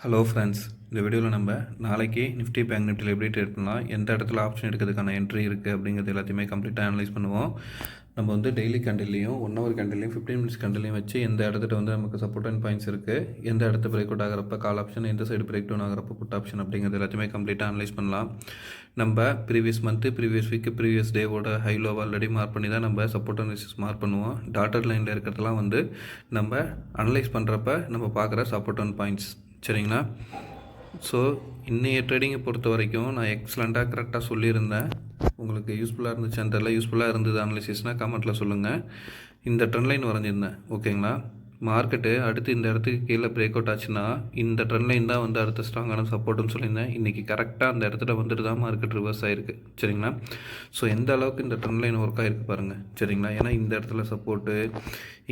Hello friends, இந்த வீடியோவில் நம்ம நாளைக்கு நிஃப்டி பேங்க் நிஃப்டியில் எப்படி ட்ரேட் பண்ணலாம், எந்த இடத்துல ஆப்ஷன் எடுக்கிறதுக்கான என்ட்ரி இருக்குது அப்படிங்கிறது எல்லாத்தையுமே கம்ப்ளீட்டாக அனலைஸ் பண்ணுவோம். நம்ம வந்து டெய்லி கேண்டில்லையும் 1 ஹவர் கேண்டில்லையும் 15 மினிட்ஸ் கேண்டில்லையும் வச்சு எந்த இடத்துல வந்து நமக்கு சப்போர்ட் அண்ட் பாயிண்ட்ஸ் இருக்குது, எந்த இடத்து பிரேக் அவுட் ஆகிறப்ப கால் ஆப்ஷன், எந்த சைடு பிரேக் டவுன் ஆகிறப்ப புட் ஆப்ஷன் அப்படிங்கிறது எல்லாத்தையுமே கம்ப்ளீட்டாக அனலைஸ் பண்ணலாம். நம்ம previous month, previous week, previous டேவோட ஹை லோ ஆல்ரெடி மார்க் பண்ணி தான் நம்ம சப்போர்ட் அண்ட் ரெசிஸ்டன்ஸ் மார்க் பண்ணுவோம். டாட்டட் லைனில் இருக்கிறதெல்லாம் வந்து நம்ம அனலைஸ் பண்ணுறப்ப நம்ம பார்க்குற சப்போர்ட் அண்ட் பாயிண்ட்ஸ். சரிங்களா? ஸோ இன்றைய ட்ரேடிங்கை பொறுத்த வரைக்கும் நான் எக்ஸலண்ட்டாக கரெக்டாக சொல்லியிருந்தேன். உங்களுக்கு யூஸ்ஃபுல்லாக இருந்துச்சு தெரியல, யூஸ்ஃபுல்லாக இருந்தது அனலிசிஸ்னால் கமெண்ட்டில் சொல்லுங்கள். இந்த ட்ரெண்ட் லைன் வரைஞ்சிருந்தேன், ஓகேங்களா? மார்க்கெட்டு அடுத்து இந்த இடத்துக்கு கீழே பிரேக் அவுட் ஆச்சுன்னா இந்த ட்ரெண்ட் லைன் தான் வந்து அடுத்த ஸ்ட்ராங்கான சப்போர்ட்டுன்னு சொல்லியிருந்தேன். இன்றைக்கி கரெக்டாக அந்த இடத்துல வந்துட்டு தான் மார்க்கெட் ரிவர்ஸ் ஆகிருக்கு. சரிங்களா? ஸோ எந்த அளவுக்கு இந்த ட்ரெண்ட் லைன் ஒர்க் ஆகிருக்கு பாருங்கள். சரிங்களா? ஏன்னா இந்த இடத்துல சப்போர்ட்டு,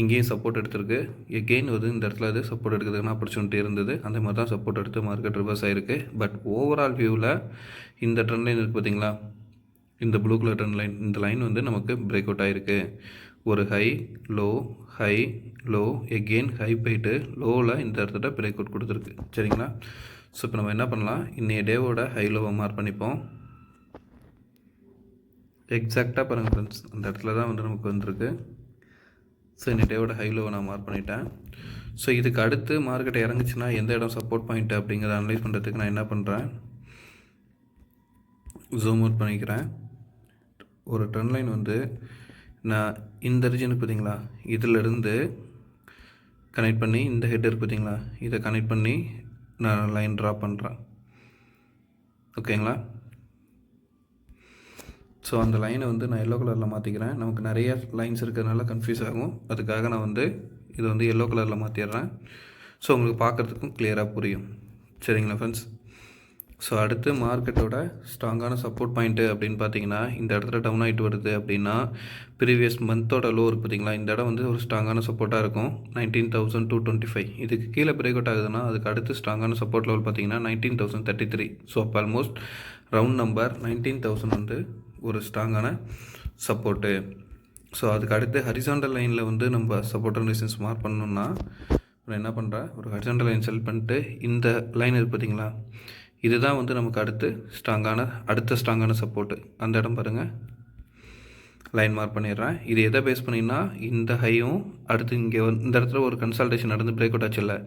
இங்கேயும் சப்போர்ட் எடுத்திருக்கு, எகெயின் வந்து இந்த இடத்துல அது சப்போர்ட் எடுக்கிறதுக்குன்னு ஆப்பர்ச்சுனிட்டி இருந்தது. அந்த மாதிரி தான் சப்போர்ட் எடுத்து மார்க்கெட் ரிவர்ஸ் ஆகிருக்கு. பட் ஓவரால் வியூவில் இந்த ட்ரெண்ட் லைன் இருக்குது பார்த்தீங்களா, இந்த ப்ளூ கலர் ட்ரெண்ட் லைன், இந்த லைன் வந்து நமக்கு பிரேக் அவுட் ஆகிருக்கு. ஒரு ஹை லோ எகெயின் ஹை போயிட்டு லோவில் இந்த இடத்துல பிரேக் அவுட் கொடுத்துருக்கு. சரிங்களா? ஸோ இப்போ நம்ம என்ன பண்ணலாம், இன்றைய டேவோட ஹை லோவை மார்க் பண்ணிப்போம். எக்ஸாக்டாக பாருங்கள் ஃப்ரெண்ட்ஸ், அந்த இடத்துல தான் வந்து நமக்கு வந்திருக்கு. ஸோ இந்த டேவோட ஹை லோவை நான் மார்க் பண்ணிட்டேன். ஸோ இதுக்கு அடுத்து மார்க்கெட் இறங்குச்சுன்னா எந்த இடம் சப்போர்ட் பாயிண்ட் அப்படிங்கிறத அனலைஸ் பண்ணுறதுக்கு நான் என்ன பண்ணுறேன், ஜூம் அவுட் பண்ணிக்கிறேன். ஒரு ட்ரெண்ட் லைன் வந்து நான் இந்த ரீஜனுக்கு பார்த்தீங்களா, இதிலிருந்து கனெக்ட் பண்ணி இந்த ஹெட் இருக்குது பார்த்தீங்களா, இதை கனெக்ட் பண்ணி நான் லைன் ட்ரா பண்ணுறேன். ஓகேங்களா? ஸோ அந்த லைனை வந்து நான் எல்லோ கலரில் மாற்றிக்கிறேன். நமக்கு நிறைய லைன்ஸ் இருக்கிறதுனால கன்ஃபியூஸ் ஆகும், அதுக்காக நான் வந்து இது வந்து எல்லோ கலரில் மாற்றிடுறேன். ஸோ உங்களுக்கு பார்க்குறதுக்கும் கிளியராக புரியும். சரிங்களா ஃப்ரெண்ட்ஸ்? ஸோ அடுத்து மார்க்கெட்டோட ஸ்ட்ராங்கான சப்போர்ட் பாயிண்ட்டு அப்படின்னு பார்த்தீங்கன்னா, இந்த இடத்துல டவுன் ஆகிட்டு வருது அப்படின்னா ப்ரீவியஸ் மந்தோட லோ இருக்குது பார்த்தீங்களா, இந்த இடம் வந்து ஒரு ஸ்ட்ராங்கான சப்போர்ட்டாக இருக்கும். 19,225. இதுக்கு கீழே பிரேக் அவுட் ஆகுதுன்னா அதுக்கு அடுத்து ஸ்ட்ராங்கான சப்போர்ட் லெவல் பார்த்தீங்கன்னா 19,033. ஸோ அப்போ ஆல்மோஸ்ட் ரவுண்ட் நம்பர் 19,000 வந்து ஒரு ஸ்ட்ராங்கான சப்போர்ட்டு. ஸோ அதுக்கு அடுத்து ஹரிசாண்டல் லைனில் வந்து நம்ம சப்போர்ட் அண்ட் ரெசிஸ்டன்ஸ் மார்க் பண்ணணுன்னா நான் என்ன பண்ணுறேன், ஒரு ஹரிசாண்டல் லைன் செல் பண்ணிட்டு இந்த லைன் இருக்குது பார்த்தீங்களா, இதுதான் வந்து நமக்கு அடுத்த ஸ்ட்ராங்கான சப்போர்ட்டு. அந்த இடம் பாருங்கள், லைன் மார்க் பண்ணிடுறேன். இது எதை பேஸ் பண்ணிங்கன்னா இந்த ஹையும் அடுத்து இங்கே இந்த இடத்துல ஒரு கன்சல்டேஷன் நடந்து பிரேக் அவுட் ஆச்சு இல்லை,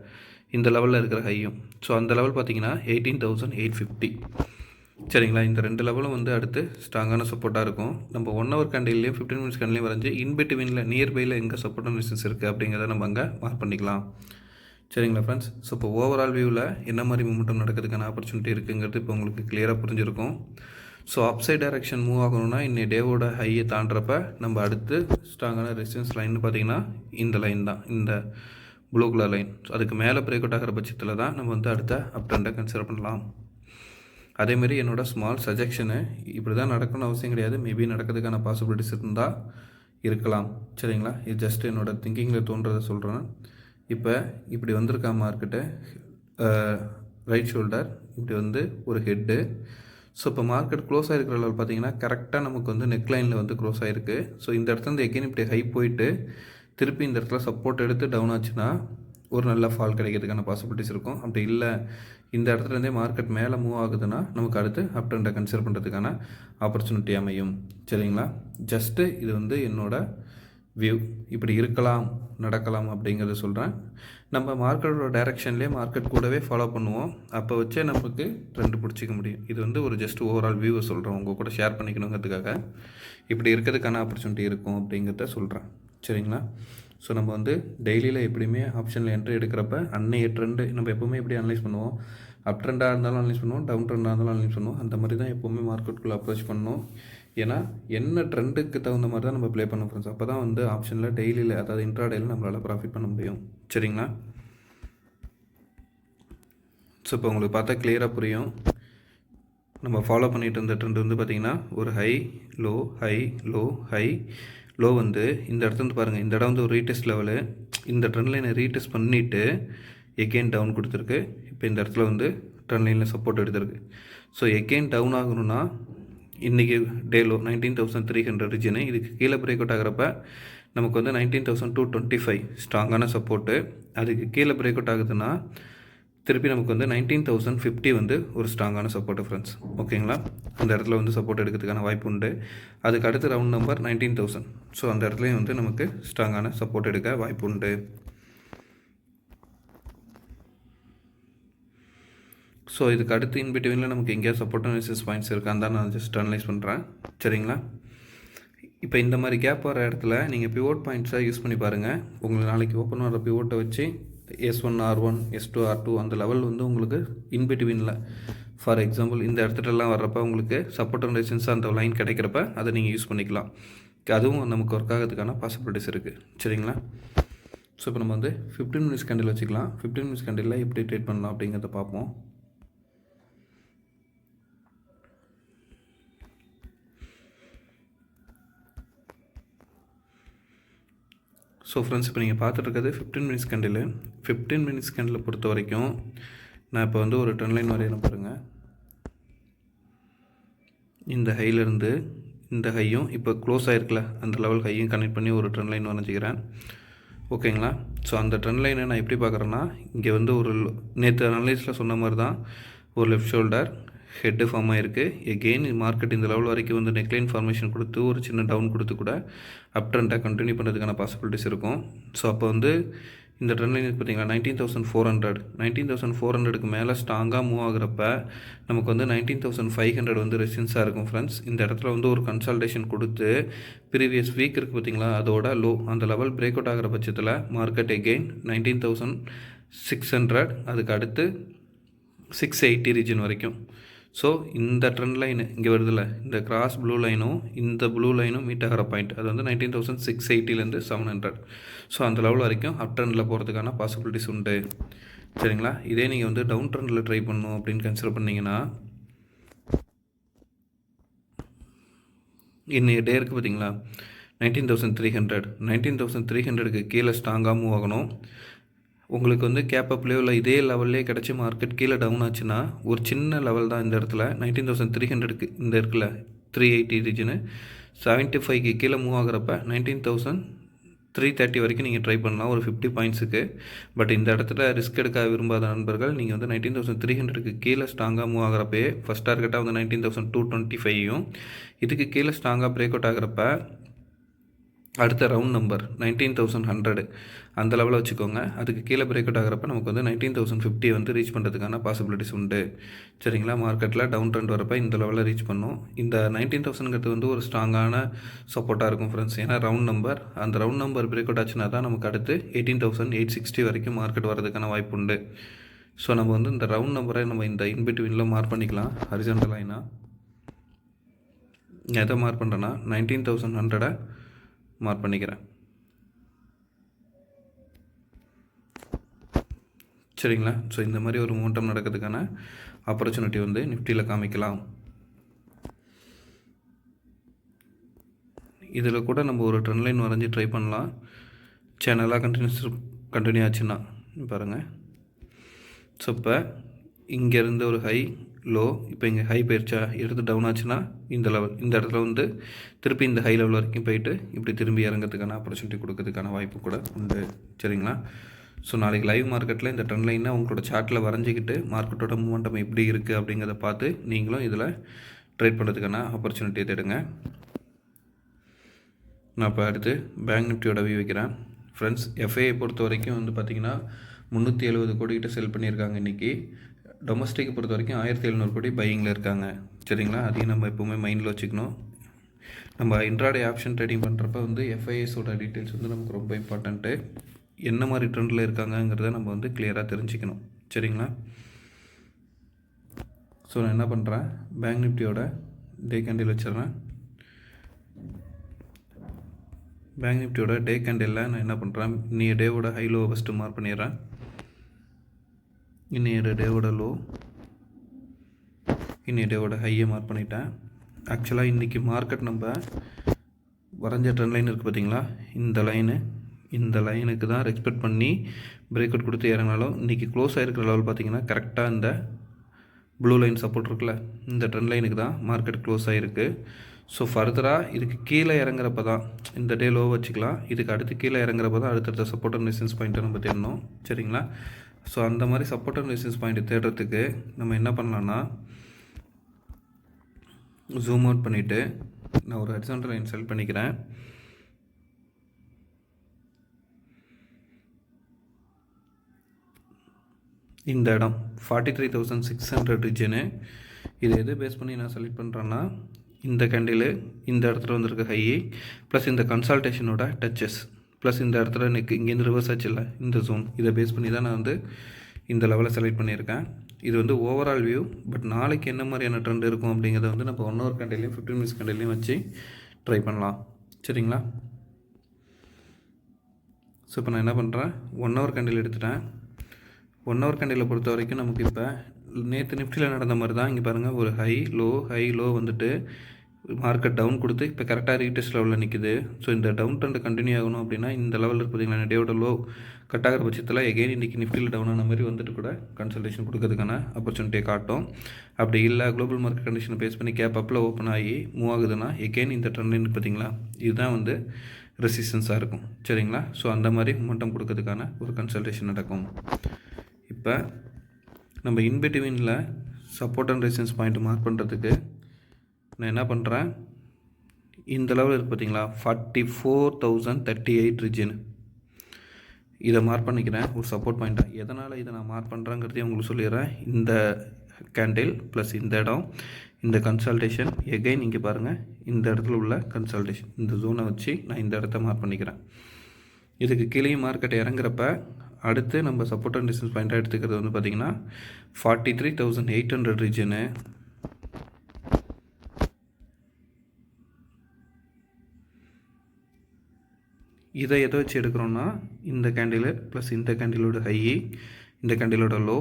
இந்த லெவலில் இருக்கிற ஹையும். ஸோ அந்த லெவல் பார்த்தீங்கன்னா 18,850. சரிங்களா? இந்த ரெண்டு லெவலும் வந்து அடுத்து ஸ்ட்ராங்கான சப்போர்ட்டாக இருக்கும். நம்ம 1 ஹவர் கேண்டில்லையும் 15 மினிட்ஸ் கேண்டிலையும் வரைஞ்சி இன்பிட்வீனில் நியர்பையில் எங்கே சப்போர்ட் அண்ட் ரெசிஸ்டன்ஸ் இருக்குது அப்படிங்கிறத நம்ம அங்கே மார்க் பண்ணிக்கலாம். சரிங்களா ஃப்ரெண்ட்ஸ்? ஸோ இப்போ ஓவரால் வியூவில் என்ன மாதிரி மூமெண்டம் நடக்கிறதுக்கான ஆப்பர்ச்சுனிட்டி இருக்குங்கிறது இப்போ உங்களுக்கு கிளியராக புரிஞ்சிருக்கும். ஸோ அப்சைட் டைரக்ஷன் மூவ் ஆகணும்னா இன்னைய டேவோட ஹையை தாண்டுறப்ப நம்ம அடுத்து ஸ்ட்ராங்கான ரெசிஸ்டன்ஸ் லைன் பார்த்தீங்கன்னா இந்த லைன் தான், இந்த ப்ளூ கலர் லைன். ஸோ அதுக்கு மேலே பிரேக் அவுட் ஆகிற பட்சத்தில் தான் நம்ம வந்து அடுத்த அப் ட்ரெண்டை கன்சிடர் பண்ணலாம். அதேமாரி என்னோடய ஸ்மால் சஜெக்ஷனு, இப்படி தான் நடக்கணும்னு அவசியம் கிடையாது, மேபி நடக்கிறதுக்கான பாசிபிலிட்டிஸ் இருந்தால் இருக்கலாம். சரிங்களா? இது ஜஸ்ட் என்னோடய திங்கிங்கில் தோன்றதை சொல்கிறேன். இப்போ இப்படி வந்திருக்கா மார்க்கெட்டு, ரைட் ஷோல்டர் இப்படி வந்து ஒரு ஹெட்டு. ஸோ இப்போ மார்க்கெட் க்ளோஸ் ஆகிருக்கிற லெவல் பார்த்தீங்கன்னா கரெக்டாக நமக்கு வந்து நெக் லைனில் வந்து க்ளோஸ் ஆகிருக்கு. ஸோ இந்த இடத்துல இருந்து எகெயின் இப்படி ஹை போயிட்டு திருப்பி இந்த இடத்துல சப்போர்ட் எடுத்து டவுன் ஆச்சுன்னா ஒரு நல்ல ஃபால் கிடைக்கிறதுக்கான பாசிபிலிட்டிஸ் இருக்கும். அப்படி இல்லை இந்த இடத்துலேருந்தே மார்க்கெட் மேலே மூவ் ஆகுதுன்னா நமக்கு அடுத்து அப் ட்ரெண்டை கன்சிடர் பண்ணுறதுக்கான ஆப்பர்ச்சுனிட்டி அமையும். சரிங்களா? ஜஸ்ட்டு இது வந்து என்னோடய வியூ, இப்படி இருக்கலாம் நடக்கலாம் அப்படிங்கிறத சொல்கிறேன். நம்ம மார்க்கெட்டோட டைரெக்ஷன்லேயே மார்க்கெட் கூடவே ஃபாலோ பண்ணுவோம், அப்போ வச்சே நமக்கு ட்ரெண்டு பிடிச்சிக்க முடியும். இது வந்து ஒரு ஜஸ்ட் ஓவரால் வியூவை சொல்கிறேன், உங்கள் கூட ஷேர் பண்ணிக்கணுங்கிறதுக்காக. இப்படி இருக்கிறதுக்கான ஆப்பர்ச்சுனிட்டி இருக்கும் அப்படிங்கிறத சொல்கிறேன். சரிங்களா? ஸோ நம்ம வந்து டெய்லியில் எப்படியுமே ஆப்ஷனில் என்ட்ரி எடுக்கிறப்ப அன்னைய ட்ரெண்டு நம்ம எப்போவுமே எப்படி அனலைஸ் பண்ணுவோம், அப் ட்ரெண்டாக இருந்தாலும் அனலைஸ் பண்ணுவோம், டவுன் ட்ரெண்டாக இருந்தாலும் அனலைஸ் பண்ணுவோம். அந்த மாதிரி தான் எப்போவுமே மார்க்கெட்டுக்குள்ளே அப்ரோச் பண்ணணும். ஏன்னா என்ன ட்ரெண்டுக்கு தகுந்த மாதிரி தான் நம்ம ப்ளே பண்ண ஃப்ரெண்ட்ஸ். அப்போ தான் வந்து ஆப்ஷனில் டெய்லியில், அதாவது இன்ட்ராடேயில் நம்மளால் ப்ராஃபிட் பண்ண முடியும். சரிங்களா? ஸோ இப்போ உங்களுக்கு பார்த்தா கிளியராக புரியும். நம்ம ஃபாலோ பண்ணிகிட்டு இருந்த ட்ரெண்ட் வந்து பார்த்திங்கன்னா ஒரு ஹை லோ வந்து இந்த இடத்துல பாருங்கள், இந்த இடம் வந்து ஒரு ரீடெஸ்ட் லெவலு. இந்த ட்ரெண்ட் லைனை ரீடெஸ்ட் பண்ணிவிட்டு எகெயின் டவுன் கொடுத்துருக்கு. இப்போ இந்த இடத்துல வந்து ட்ரெண்ட் லைனில் சப்போர்ட் எடுத்திருக்கு. ஸோ எகெயின் டவுன் ஆகணும்னா இன்றைக்கி டேலோ 19,300 ரீஜனு, இதுக்கு கீழே பிரேக் அவுட் ஆகிறப்ப நமக்கு வந்து 19,225 ஸ்ட்ராங்கான சப்போர்ட்டு. அதுக்கு கீழே பிரேக் அவுட் ஆகுதுன்னா திருப்பி நமக்கு வந்து 19,050 வந்து ஒரு ஸ்ட்ராங்கான சப்போர்ட்டு ஃப்ரெண்ட்ஸ். ஓகேங்களா, அந்த இடத்துல வந்து சப்போர்ட் எடுக்கிறதுக்கான வாய்ப்பு உண்டு. அதுக்கு அடுத்து ரவுண்ட் நம்பர் 19,000. ஸோ அந்த இடத்துலையும் வந்து நமக்கு ஸ்ட்ராங்கான சப்போர்ட் எடுக்க வாய்ப்பு உண்டு. ஸோ இதுக்கு அடுத்து இன்பிட்வீனில் நமக்கு எங்கேயா சப்போர்ட் அனாலிசிஸ் பாயிண்ட்ஸ் இருக்கான்னு தான் நான் ஜஸ்ட் அனலைஸ் பண்ணுறேன். சரிங்களா, இப்போ இந்த மாதிரி கேப் வர இடத்துல நீங்கள் பிவோட் பாயிண்ட்ஸாக யூஸ் பண்ணி பாருங்கள். உங்களுக்கு நாளைக்கு ஓப்பன் வர பிவோட்டை வச்சு S1 R1 S2 R2 அந்த லெவல் வந்து உங்களுக்கு இன்பிட்வீனில், ஃபார் எக்ஸாம்பிள் இந்த இடத்துலலாம் வர்றப்ப உங்களுக்கு சப்போர்ட் அண்ட் ரெசிஸ்டன்ஸ் அந்த லைன் கிடைக்கிறப்ப அதை நீங்கள் யூஸ் பண்ணிக்கலாம். அதுவும் நமக்கு ஒர்க் ஆகிறதுக்கான பாசிபிலிட்டிஸ் இருக்குது. சரிங்களா, ஸோ இப்போ நம்ம வந்து 15 மினிட்ஸ் கேண்டில் வச்சுக்கலாம். 15 மினிட்ஸ் கேண்டில் எப்படி ட்ரேட் பண்ணலாம் அப்படிங்கிறத பார்ப்போம். ஸோ ஃப்ரெண்ட்ஸ், இப்போ நீங்கள் பார்த்துட்டு 15 மினிட்ஸ் கேண்டில். 15 மினிட்ஸ் கேண்டில் பொறுத்த வரைக்கும் நான் இப்போ வந்து ஒரு ட்ரெண்ட் லைன் வரையணும் பாருங்கள். இந்த ஹையிலேருந்து இந்த ஹையும் இப்போ க்ளோஸ் ஆகிருக்குல்ல, அந்த லெவல் ஹையும் கனெக்ட் பண்ணி ஒரு ட்ரெண்ட் லைன் வரைஞ்சிக்கிறேன். ஓகேங்களா, ஸோ அந்த ட்ரெண்ட் லைனை நான் எப்படி பார்க்குறேன்னா, இங்கே வந்து ஒரு நேற்று அனலைஸில் சொன்ன மாதிரி தான் ஒரு லெஃப்ட் ஷோல்டர் ஹெட்டு ஃபார்ம் ஆகிருக்கு. எகெயின் மார்க்கெட் இந்த லெவல் வரைக்கும் வந்து நெக்லைன் ஃபார்மேஷன் கொடுத்து ஒரு சின்ன டவுன் கொடுத்து கூட அப் ட்ரெண்டாக கண்டினியூ பண்ணுறதுக்கான பாசிபிலிட்டிஸ் இருக்கும். ஸோ அப்போ வந்து இந்த ட்ரெண்ட் லைன் பார்த்தீங்கன்னா 19,400க்கு மேலே ஸ்ட்ராங்காக மூவ் ஆகிறப்ப நமக்கு வந்து 19,500 வந்து ரெசிஸ்டன்ஸாக இருக்கும் ஃப்ரெண்ட்ஸ். இந்த இடத்துல வந்து ஒரு கன்சல்டேஷன் கொடுத்து ப்ரீவியஸ் வீக் இருக்குது பார்த்தீங்களா, அதோட லோ அந்த லெவல் பிரேக் அவுட் ஆகிற பட்சத்தில் மார்க்கெட் எகெயின் 19,600 அதுக்கு அடுத்து 680 ரீஜன் வரைக்கும். ஸோ இந்த ட்ரெண்ட் லைனு இங்கே வருதில்ல, இந்த கிராஸ் ப்ளூ லைனும் இந்த ப்ளூ லைனும் மீட் ஆகிற பாயிண்ட் அது வந்து 19,680லேருந்து 700. ஸோ அந்த லெவல் வரைக்கும் அப் ட்ரெண்டில் போகிறதுக்கான பாசிபிலிட்டிஸ் உண்டு. சரிங்களா, இதே நீங்கள் வந்து டவுன் ட்ரெண்டில் ட்ரை பண்ணணும் அப்படின்னு கன்சிடர் பண்ணிங்கன்னா, இன்னைக்கு டே இருக்குது பார்த்தீங்களா 19,300க்கு கீழே ஸ்ட்ராங்காக மூவ் ஆகணும். உங்களுக்கு வந்து கேப்பப் லெவலில் இதே லெவல்லே கிடச்சி மார்க்கெட் கீழே டவுன் ஆச்சுன்னா ஒரு சின்ன லெவல் தான் இந்த இடத்துல 19,300க்கு இந்த இருக்குல்ல 380 ரீஜனு 75க்கு கீழே மூவ் ஆகிறப்ப 19,330 வரைக்கும் நீங்கள் ட்ரை பண்ணலாம் ஒரு 50 பாயிண்ட்ஸுக்கு. பட் இந்த இடத்துல ரிஸ்க் எடுக்க விரும்பாத நண்பர்கள் நீங்கள் வந்து 19,300க்கு கீழே ஸ்ட்ராங்காக மூவ் ஆகிறப்பே ஃபஸ்ட் டார்கெட்டாக வந்து 19,225யும் இதுக்கு கீழே ஸ்ட்ராங்காக பிரேக் அவுட் ஆகிறப்ப அடுத்த ரவுண்ட் நம்பர் 19,100 அந்த லெவலில் வச்சுக்கோங்க. அதுக்கு கீழே பிரேக் அவுட் ஆகிறப்ப நமக்கு வந்து 19,050 வந்து ரீச் பண்ணுறதுக்கான பாசிபிலிட்டிஸ் உண்டு. சரிங்களா, மார்க்கெட்டில் டவுன் ட்ரெண்ட் வரப்போ இந்த லெவலில் ரீச் பண்ணும். இந்த 19,000ங்கிறது வந்து ஒரு ஸ்ட்ராங்கான சப்போர்ட்டாக இருக்கும் ஃப்ரெண்ட்ஸ். ஏன்னா ரவுண்ட் நம்பர், அந்த ரவுண்ட் நம்பர் பிரேக் அவுட் ஆச்சுன்னா தான் நமக்கு அடுத்து 18,860 வரைக்கும் மார்க்கெட் வரதுக்கான வாய்ப்பு உண்டு. ஸோ நம்ம வந்து இந்த ரவுண்ட் நம்பரை நம்ம இந்த இன்பிட்வீனில் மார்க் பண்ணிக்கலாம். ஹரிசாண்டல் லைனாக எதை மார்க் பண்ணுறேன்னா 19,100 மார்க் பண்ணிக்கிறேன். சரிங்களா, ஸோ இந்த மாதிரி ஒரு மூமெண்டம் நடக்கிறதுக்கான ஆப்பர்ச்சுனிட்டி வந்து நிஃப்டியில் காமிக்கலாம். இதில் கூட நம்ம ஒரு ட்ரெண்ட் லைன் வரைஞ்சி ட்ரை பண்ணலாம். சேனலாக கண்டினியூ ஆச்சுன்னா பாருங்கள். ஸோ இப்போ இங்கேருந்து ஒரு ஹை லோ, இப்போ இங்கே ஹை போயிடுச்சா, எடுத்து டவுன் ஆச்சுன்னா இந்த லெவல், இந்த இடத்துல வந்து திருப்பி இந்த ஹை லெவல் வரைக்கும் போயிட்டு இப்படி திரும்பி இறங்கிறதுக்கான ஆப்பர்ச்சுனிட்டி கொடுக்கறதுக்கான வாய்ப்பு கூட உண்டு. சரிங்களா, ஸோ நாளைக்கு லைவ் மார்க்கெட்டில் இந்த ட்ரெண்ட் லைனை உங்களோட சார்ட்டில் வரைஞ்சிக்கிட்டு மார்க்கெட்டோட மூமெண்டம் எப்படி இருக்குது அப்படிங்கிறத பார்த்து நீங்களும் இதில் ட்ரேட் பண்ணுறதுக்கான ஆப்பர்ச்சுனிட்டியை தேடுங்க. நான் இப்போ அடுத்து பேங்க் நிஃப்டியோட வியூ வைக்கிறேன் ஃப்ரெண்ட்ஸ். எஃப்ஐயை பொறுத்த வரைக்கும் வந்து பார்த்திங்கன்னா 370 கோடிக்கிட்ட செல் பண்ணியிருக்காங்க இன்றைக்கி. டொமஸ்டிக்கை பொறுத்த வரைக்கும் 1700 கோடி பையிங்கில் இருக்காங்க. சரிங்களா, அதையும் நம்ம எப்போவுமே மைண்டில் வச்சுக்கணும். நம்ம இன்ட்ராடே ஆப்ஷன் ட்ரேடிங் பண்ணுறப்ப வந்து எஃப்ஐஎஸோட டீட்டெயில்ஸ் வந்து நமக்கு ரொம்ப இம்பார்ட்டண்ட்டு. என்ன மாதிரி ட்ரெண்டில் இருக்காங்கங்கிறத நம்ம வந்து கிளியராக தெரிஞ்சுக்கணும். சரிங்களா, ஸோ நான் என்ன பண்ணுறேன், பேங்க் நிஃப்டியோட டே கேண்டில் வச்சிடுறேன். பேங்க் நிஃப்டியோட டே கேண்டிலில் நான் என்ன பண்ணுறேன், இன்னைய டேவோட ஹை லோ ஃபஸ்ட்டு மார்க் பண்ணிடுறேன். இன்னைய டேவோட லோ, இன்னைய டேவோட ஹையை மார்க் பண்ணிட்டேன். ஆக்சுவலாக இன்றைக்கி மார்க்கெட் நம்ம வரைஞ்ச ட்ரெண்ட் லைன் இருக்குது பார்த்தீங்களா, இந்த லைனுக்கு தான் ரெஸ்பெக்ட் பண்ணி பிரேக் அவுட் கொடுத்து இறங்கினாலும் இன்றைக்கி க்ளோஸ் ஆகிருக்கிற லெவல் பார்த்திங்கன்னா கரெக்டாக இந்த ப்ளூ லைன் சப்போர்ட் இருக்குல்ல, இந்த ட்ரெண்ட் லைனுக்கு தான் மார்க்கெட் க்ளோஸ் ஆகிருக்கு. ஸோ ஃபர்தராக இதுக்கு கீழே இறங்குறப்ப தான் இந்த டே லோ வச்சுக்கலாம். இதுக்கு அடுத்து கீழே இறங்குறப்ப தான் அடுத்தடுத்த சப்போர்ட் அண்ட் ரெசிஸ்டன்ஸ் பாயிண்ட்டை நம்ம தேடணும். சரிங்களா, ஸோ அந்த மாதிரி சப்போர்ட் அண்ட் ரெசிஸ்டன்ஸ் பாயிண்ட் தேடுறதுக்கு நம்ம என்ன பண்ணலான்னா, ஜூம் அவுட் பண்ணிவிட்டு நான் ஒரு ஹரிசாண்டல் லைன் செலக்ட் பண்ணிக்கிறேன். இந்த இடம் 43,600 ரீஜனு. இது எது பேஸ் பண்ணி நான் செலக்ட் பண்ணுறேன்னா, இந்த கேண்டில் இந்த இடத்துல வந்திருக்க ஹை ப்ளஸ் இந்த கன்சல்டேஷனோட டச்சஸ் ப்ளஸ் இந்த இடத்துல நெக் இங்கேருந்து ரிவர்ஸ் ஆச்சு இல்லை இந்த ஜோன், இதை பேஸ் பண்ணி தான் நான் வந்து இந்த லெவலில் செலக்ட் பண்ணியிருக்கேன். இது வந்து ஓவரால் வியூ. பட் நாளைக்கு என்ன மாதிரியான ட்ரெண்ட் இருக்கும் அப்படிங்கிறத வந்து நம்ம 1 ஹவர் கேண்டிலையும் 15 மினிட்ஸ் கேண்டிலையும் வச்சு ட்ரை பண்ணலாம். சரிங்களா? ஸோ இப்போ நான் என்ன பண்ணுறேன், 1 ஹவர் கேண்டில் எடுத்துட்டேன். 1 ஹவர் கேண்டிலை பொறுத்த வரைக்கும் நமக்கு இப்போ நேற்று நிஃப்டியில் நடந்த மாதிரி தான். இங்கே பாருங்கள், ஒரு ஹை லோ வந்துட்டு மார்க்கெட் டவுன் கொடுத்து இப்போ கரெக்டாக ரீடெஸ்ட் லெவலில் நிற்குது. ஸோ இந்த டவுன் ட்ரெண்ட் கண்டினியூ ஆகணும் அப்படின்னா இந்த லெவலில் இருக்குது பார்த்தீங்களா, டேவோட லோ கட் ஆகிற பட்சத்தில் எகெயின் இன்றைக்கி நிஃப்டியில் டவுன் ஆன மாதிரி வந்துட்டு கூட கன்சல்டேஷன் கொடுக்கறதுக்கான ஆப்பர்ச்சுனிட்டியை காட்டும். அப்படி இல்லை, குளோபல் மார்க்கெட் கண்டிஷனை பேஸ் பண்ணி கேப் அப்பில் ஓப்பன் ஆகி மூவ் ஆகுதுன்னா எகெயின் இந்த ட்ரெண்ட் லைன் பார்த்தீங்களா, இதுதான் வந்து ரெசிஸ்டன்ஸாக இருக்கும். சரிங்களா? ஸோ அந்த மாதிரி மொமெண்டம் கொடுக்கறதுக்கான ஒரு கன்சல்டேஷன் நடக்கும். இப்போ நம்ம இன்பிட்வீனில் support and resistance point mark பண்ணுறதுக்கு நான் என்ன பண்ணுறேன், இந்த லெவல் இருக்குது பார்த்தீங்களா, 44,038 ரீஜன், இதை மார்க் பண்ணிக்கிறேன் ஒரு சப்போர்ட் பாயிண்ட்டாக. எதனால் இதை நான் மார்க் பண்ணுறேங்கிறதையும் உங்களுக்கு சொல்லிடுறேன். இந்த கேண்டில் ப்ளஸ் இந்த இடம், இந்த கன்சல்டேஷன் எகைன் இங்கே பாருங்கள், இந்த இடத்துல உள்ள கன்சல்டேஷன், இந்த ஜோனை வச்சு நான் இந்த இடத்த மார்க் பண்ணிக்கிறேன். இதுக்கு கீழே மார்க்கெட் இறங்குறப்ப அடுத்து நம்ம சப்போர்ட் அண்ட் ரெசிஸ்டன்ஸ் பாயிண்ட்டாக எடுத்துக்கிறது வந்து பார்த்திங்கன்னா 43,800 ரீஜனு. இதை எதை வச்சு எடுக்கிறோன்னா, இந்த கேண்டில் ப்ளஸ் இந்த கேண்டிலோட ஹை, இந்த கேண்டிலோட லோ,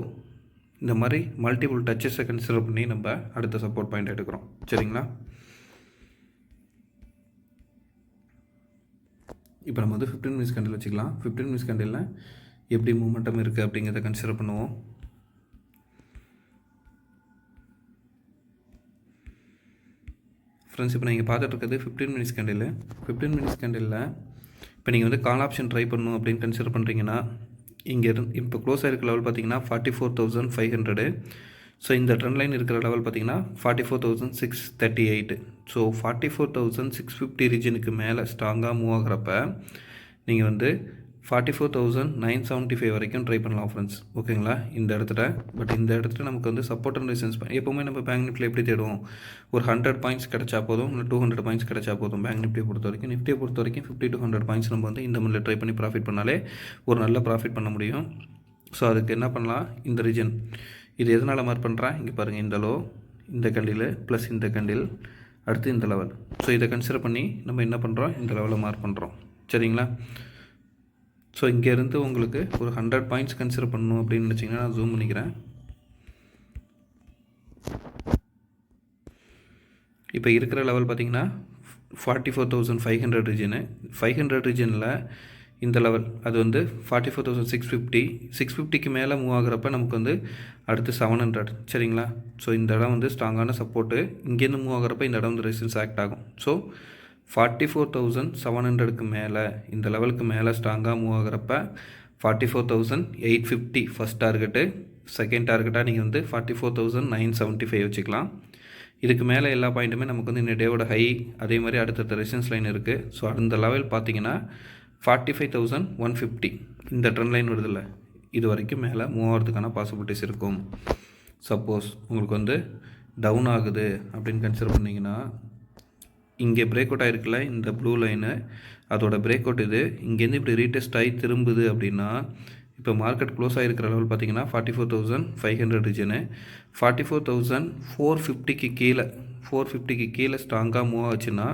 இந்த மாதிரி மல்டிபிள் டச்சஸை கன்சிடர் பண்ணி நம்ம அடுத்த சப்போர்ட் பாயிண்ட் எடுக்கிறோம். சரிங்களா? இப்போ நம்ம வந்து 15 மினிட்ஸ் கேண்டில் வச்சுக்கலாம். 15 மினிட்ஸ் கேண்டிலில் எப்படி மூமெண்டம் இருக்குது அப்படிங்கிறத கன்சிடர் பண்ணுவோம். ஃப்ரெண்ட்ஸ், இப்போ நீங்கள் பார்த்துட்டு இருக்கிறது 15 மினிட்ஸ் கேண்டில். 15 மினிட்ஸ் கேண்டிலில் இப்போ நீங்கள் வந்து கால் ஆப்ஷன் ட்ரை பண்ணணும் அப்படின்னு கன்சிடர் பண்ணுறீங்கன்னா, இங்கே இப்போ க்ளோஸ் ஆகிருக்க லெவல் பார்த்தீங்கன்னா 44,500. ஸோ இந்த ட்ரெண்ட் லைன் இருக்கிற லெவல் பார்த்தீங்கன்னா 44,638. ஸோ 44,650 ரீஜனுக்கு மேலே ஸ்ட்ராங்காக மூவ் ஆகிறப்ப நீங்கள் வந்து 44,975 வரைக்கும் ட்ரை பண்ணலாம் ஃப்ரெண்ட்ஸ். ஓகேங்களா? இந்த இடத்துல பட் இந்த இடத்துல நமக்கு வந்து சப்போர்ட் அண்ட் ரெசிஸ்டன்ஸ் எப்போவுமே நம்ம பேங்க் நிஃப்டியில் எப்படி தேடுவோம், ஒரு 100 பாயிண்ட்ஸ் கிடச்சா போதும், இல்லை 200 பாயிண்ட்ஸ் கிடச்சா போதும். பேங்க் நிஃப்டியை பொறுத்த வரைக்கும் 50 to 100 பாயிண்ட்ஸ் நம்ம வந்து இந்த முறையில் ட்ரை பண்ணி ப்ராஃபிட் பண்ணாலே ஒரு நல்ல ப்ராஃபிட் பண்ண முடியும். ஸோ அதுக்கு என்ன பண்ணலாம், இந்த ரீஜன் இது எதனால் மார்க் பண்ணுறேன், இங்கே பாருங்கள், இந்த லோ, இந்த கேண்டில் ப்ளஸ் இந்த கேண்டில், அடுத்து இந்த லெவல். ஸோ இதை கன்சிடர் பண்ணி நம்ம என்ன பண்ணுறோம், இந்த லெவலில் மார்க் பண்ணுறோம். சரிங்களா? ஸோ இங்கேருந்து உங்களுக்கு ஒரு 100 பாயிண்ட்ஸ் கன்சிடர் பண்ணணும் அப்படின்னு நினச்சிங்கன்னா நான் ஜூம் பண்ணிக்கிறேன். இப்போ இருக்கிற லெவல் பார்த்திங்கன்னா 44,500 ரீஜனு. 500 ரீஜனில் இந்த லெவல் அது வந்து 44,650. 650க்கு மேலே மூவ் ஆகிறப்ப நமக்கு வந்து அடுத்து 700. சரிங்களா? ஸோ இந்த இடம் வந்து ஸ்ட்ராங்கான சப்போர்ட்டு. இங்கேருந்து மூவ் ஆகிறப்ப இந்த இடம் வந்து ரெசிஸ்டன்ஸ் ஆக்ட் ஆகும். ஸோ 44,700க்கு மேலே இந்த லெவலுக்கு மேலே ஸ்ட்ராங்காக மூவ் ஆகிறப்ப 44,850 ஃபஸ்ட் டார்கெட்டு. செகண்ட் டார்கெட்டாக நீங்கள் வந்து 44,975 வச்சுக்கலாம். இதுக்கு மேலே எல்லா பாயிண்ட்டுமே நமக்கு வந்து இந்த டேவோட ஹை, அதே மாதிரி அடுத்தடுத்த ரெசிஸ்டன்ஸ் லைன் இருக்குது. ஸோ அந்த லெவல் பார்த்தீங்கன்னா 45,150 இந்த ட்ரெண்ட் லைன் வருதில்ல, இது வரைக்கும் மேலே மூவ் ஆகிறதுக்கான பாசிபிலிட்டிஸ் இருக்கும். சப்போஸ் உங்களுக்கு வந்து டவுன் ஆகுது அப்படின்னு கன்சிடர் பண்ணிங்கன்னா, இங்கே பிரேக் அவுட் ஆகிருக்குல்ல இந்த ப்ளூ லைனு, அதோட பிரேக் அவுட் இது. இங்கேருந்து இப்படி ரீடெஸ்ட் ஆகி திரும்புது அப்படின்னா, இப்போ மார்க்கெட் க்ளோஸ் ஆகிருக்கிற லெவல் பார்த்தீங்கன்னா 44,500 ரீஜனு. 44,450க்கு கீழே 450க்கு கீழே ஸ்ட்ராங்காக மூவ் ஆச்சுன்னா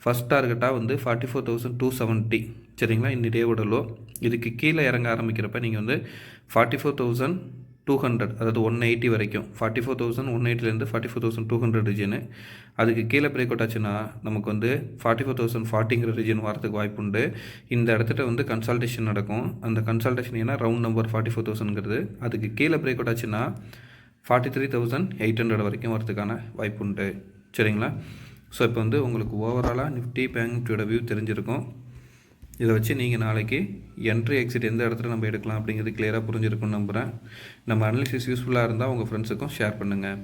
ஃபஸ்ட் டார்கெட்டாக வந்து 44,270. சரிங்களா? இந்த டேவோட லோ. இதுக்கு கீழே இறங்க ஆரம்பிக்கிறப்ப நீங்கள் வந்து 44,200, அதாவது 180 வரைக்கும், 44,180லேருந்து 44,200 ரீஜனு. அதுக்கு கீழே பிரேக் அவுட் ஆச்சுன்னா நமக்கு வந்து 44,040ங்கிற ரீஜன் வரதுக்கு வாய்ப்பு உண்டு. இந்த இடத்துல வந்து கன்சல்டேஷன் நடக்கும். அந்த கன்சல்டேஷன் ஏன்னா ரவுண்ட் நம்பர் 44,000ங்கிறது. அதுக்கு கீழே பிரேக் அவுட் ஆச்சுன்னா 43,800 வரைக்கும் வரதுக்கான வாய்ப்பு உண்டு. சரிங்களா? ஸோ இப்போ வந்து உங்களுக்கு ஓவராலாக நிஃப்டி பேங்க் நிஃப்டியோட வியூ தெரிஞ்சிருக்கும். இதை வச்சு நீங்கள் நாளைக்கு என்ட்ரி எக்ஸிட் எந்த இடத்துல நம்ம எடுக்கலாம் அப்படிங்கிறது கிளியராக புரிஞ்சிருக்கும்னு நம்புகிறேன். நம்ம அனாலிசிஸ் யூஸ்ஃபுல்லாக இருந்தால் உங்கள் ஃப்ரெண்ட்ஸுக்கும் ஷேர் பண்ணுங்கள்.